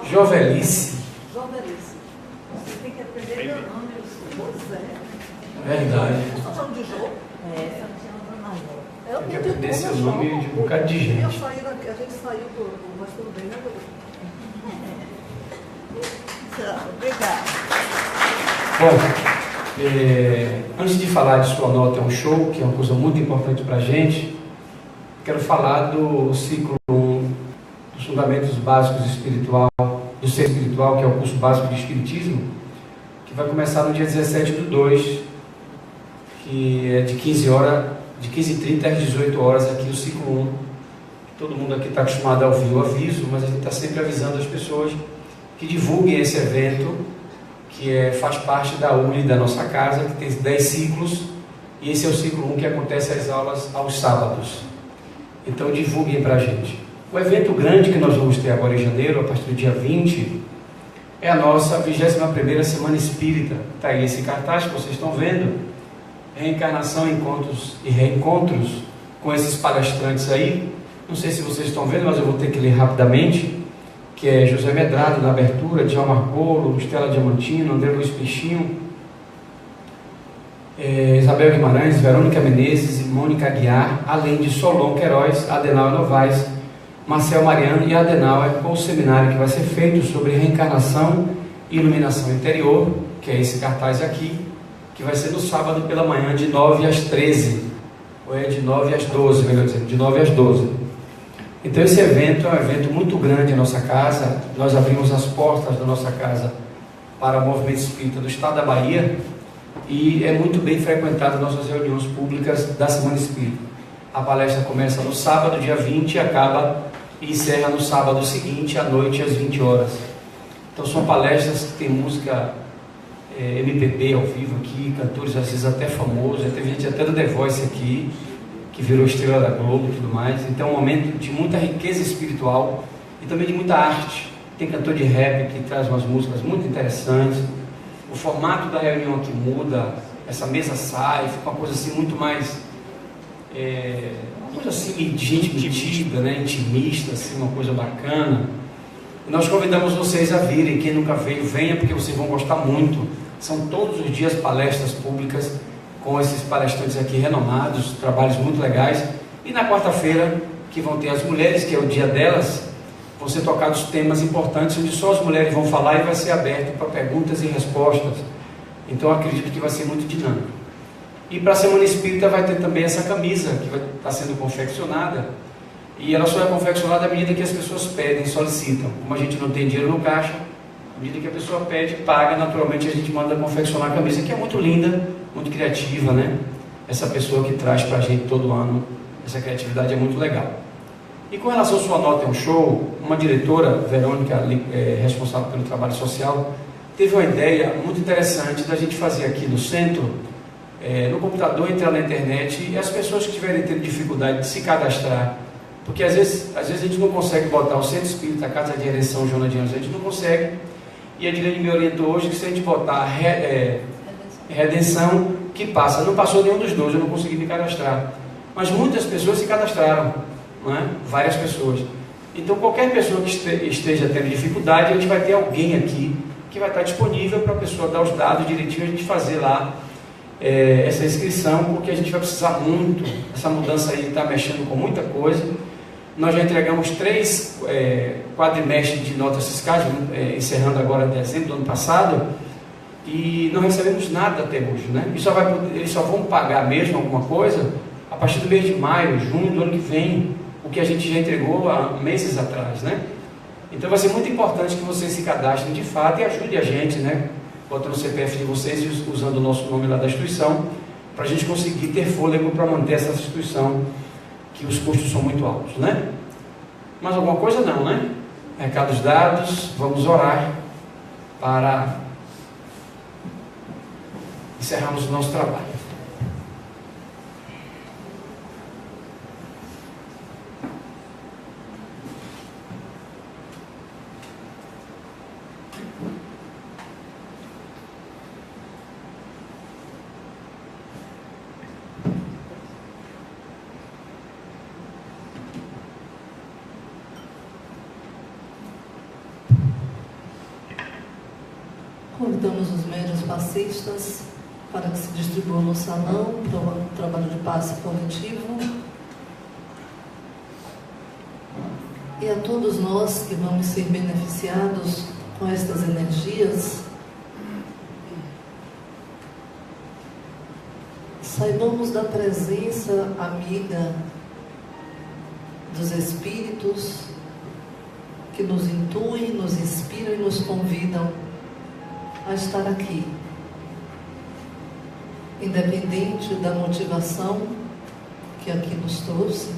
Jovelice. Você tem que aprender meu nome. Pois é. Verdade. Você está falando de Jo? É, você não chama mais não. Eu Tem que aprender seu nome de um bocado de gente. A gente saiu mas tudo bem, né, Tchau, obrigada. Bom, antes de falar de Sua Nota é um Show, que é uma coisa muito importante para a gente, quero falar do ciclo 1 dos Fundamentos Básicos do Ser Espiritual, que é o curso básico de Espiritismo, que vai começar no dia 17/2, que é de 15h30 às 18 horas, aqui no ciclo 1. Todo mundo aqui está acostumado a ouvir o aviso, mas a gente está sempre avisando as pessoas que divulguem esse evento que faz parte da ULI da nossa casa, que tem 10 ciclos, e esse é o ciclo 1 que acontece as aulas aos sábados. Então divulguem para a gente. O evento grande que nós vamos ter agora em janeiro, a partir do dia 20, é a nossa 21ª Semana Espírita. Está aí esse cartaz que vocês estão vendo, reencarnação, encontros e reencontros com esses palestrantes aí. Não sei se vocês estão vendo, mas eu vou ter que ler rapidamente, que é José Medrado na abertura, Djalma Arcolo, Estela Diamantino, André Luiz Peixinho, Isabel Guimarães, Verônica Menezes e Mônica Aguiar, além de Solon Queiroz, Adenauer Novaes, Marcel Mariano e Adenauer, com o seminário que vai ser feito sobre reencarnação e iluminação interior, que é esse cartaz aqui, que vai ser no sábado pela manhã, de 9 às 13, ou de 9 às 12, melhor dizendo, de 9 às 12. Então esse evento é um evento muito grande em nossa casa. Nós abrimos as portas da nossa casa para o movimento espírita do estado da Bahia, e é muito bem frequentado nossas reuniões públicas da Semana Espírita. A palestra começa no sábado, dia 20, e acaba e encerra no sábado seguinte, à noite, às 20 horas. Então são palestras que tem música MPB ao vivo aqui, cantores às vezes até famosos, já teve gente até do The Voice aqui, que virou estrela da Globo e tudo mais. Então é um momento de muita riqueza espiritual e também de muita arte. Tem cantor de rap que traz umas músicas muito interessantes. O formato da reunião aqui muda, essa mesa sai, fica uma coisa assim muito mais, uma coisa assim de gente metida, né? Intimista, assim, uma coisa bacana. E nós convidamos vocês a virem. Quem nunca veio, venha, porque vocês vão gostar muito. São todos os dias palestras públicas com esses palestrantes aqui renomados, trabalhos muito legais. E na quarta-feira, que vão ter as mulheres, que é o dia delas, vão ser tocados temas importantes, onde só as mulheres vão falar e vai ser aberto para perguntas e respostas. Então eu acredito que vai ser muito dinâmico. E para a Semana Espírita vai ter também essa camisa, que vai estar sendo confeccionada, e ela só é confeccionada à medida que as pessoas pedem, solicitam. Como a gente não tem dinheiro no caixa, à medida que a pessoa pede, paga, naturalmente a gente manda confeccionar a camisa, que é muito linda, muito criativa, né? Essa pessoa que traz para a gente todo ano, essa criatividade é muito legal. E com relação à sua nota em um show, uma diretora, Verônica, responsável pelo trabalho social, teve uma ideia muito interessante da gente fazer aqui no centro, no computador, entrar na internet, e as pessoas que tiverem tendo dificuldade de se cadastrar, porque às vezes a gente não consegue botar o Centro Espírita, a Casa de Ereção Joana de Anjos, a gente não consegue, e a Direne me orientou hoje que se a gente botar Redenção, que passa, não passou nenhum dos dois, eu não consegui me cadastrar, mas muitas pessoas se cadastraram, não é? Várias pessoas. Então qualquer pessoa que esteja tendo dificuldade, a gente vai ter alguém aqui que vai estar disponível para a pessoa dar os dados direitinho, a gente fazer lá essa inscrição, porque a gente vai precisar muito. Essa mudança aí está mexendo com muita coisa. Nós já entregamos 3 quadrimestres de notas fiscais, encerrando agora em dezembro do ano passado, e não recebemos nada até hoje, né? Eles só vão pagar mesmo alguma coisa a partir do mês de maio, junho do ano que vem, o que a gente já entregou há meses atrás, né? Então vai ser muito importante que vocês se cadastrem de fato e ajudem a gente, né? Botando o CPF de vocês e usando o nosso nome lá da instituição, para a gente conseguir ter fôlego para manter essa instituição, que os custos são muito altos, né? Mais alguma coisa? Não, né? Recados dados, vamos orar para encerrarmos o nosso trabalho. Convidamos os médiuns passistas para que se distribuam no salão para o trabalho de passe coletivo. E a todos nós que vamos ser beneficiados com estas energias, saibamos da presença amiga dos Espíritos que nos intuem, nos inspiram e nos convidam a estar aqui, independente da motivação que aqui nos trouxe.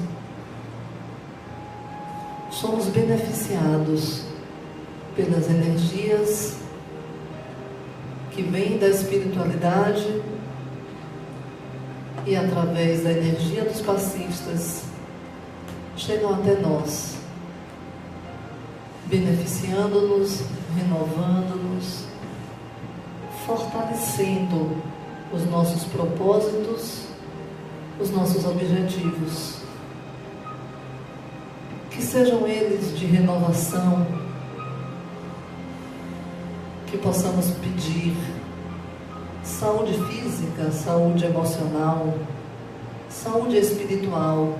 Somos beneficiados pelas energias que vêm da espiritualidade e através da energia dos passistas chegam até nós, beneficiando-nos, renovando-nos, fortalecendo os nossos propósitos, os nossos objetivos. Que sejam eles de renovação, que possamos pedir saúde física, saúde emocional, saúde espiritual,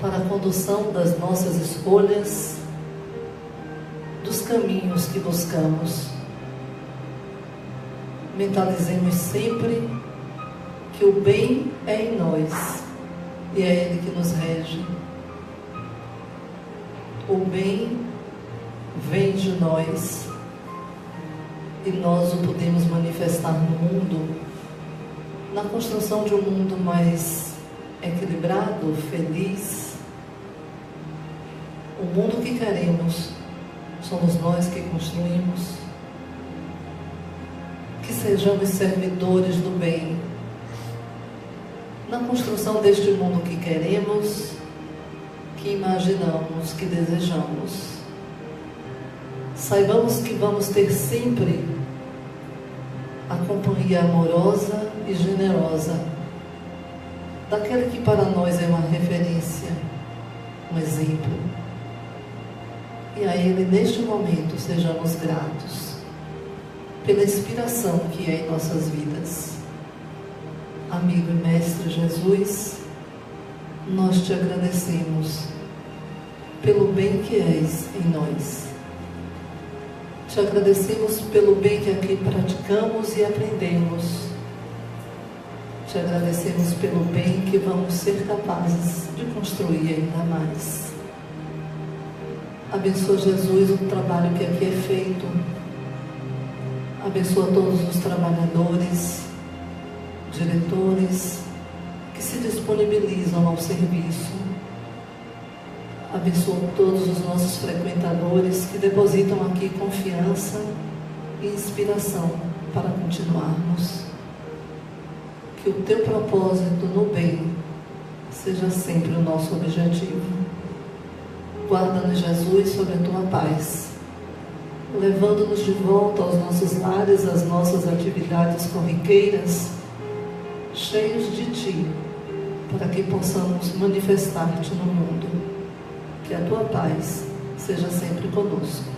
para a condução das nossas escolhas, dos caminhos que buscamos. Mentalizemos sempre que o bem é em nós e é Ele que nos rege. O bem vem de nós e nós o podemos manifestar no mundo, na construção de um mundo mais equilibrado, feliz. O mundo que queremos somos nós que construímos. Que sejamos servidores do bem na construção deste mundo que queremos, que imaginamos, que desejamos. Saibamos que vamos ter sempre a companhia amorosa e generosa daquele que para nós é uma referência, um exemplo. E a Ele, neste momento, sejamos gratos pela inspiração que é em nossas vidas. Amigo e Mestre Jesus, nós te agradecemos pelo bem que és em nós. Te agradecemos pelo bem que aqui praticamos e aprendemos. Te agradecemos pelo bem que vamos ser capazes de construir ainda mais. Abençoa, Jesus, o trabalho que aqui é feito. Abençoa todos os trabalhadores, diretores que se disponibilizam ao serviço. Abençoa todos os nossos frequentadores que depositam aqui confiança e inspiração para continuarmos. Que o teu propósito no bem seja sempre o nosso objetivo. Guarda-nos, Jesus, sobre a tua paz, levando-nos de volta aos nossos lares, às nossas atividades corriqueiras, cheios de ti, para que possamos manifestar-te no mundo. Que a tua paz seja sempre conosco.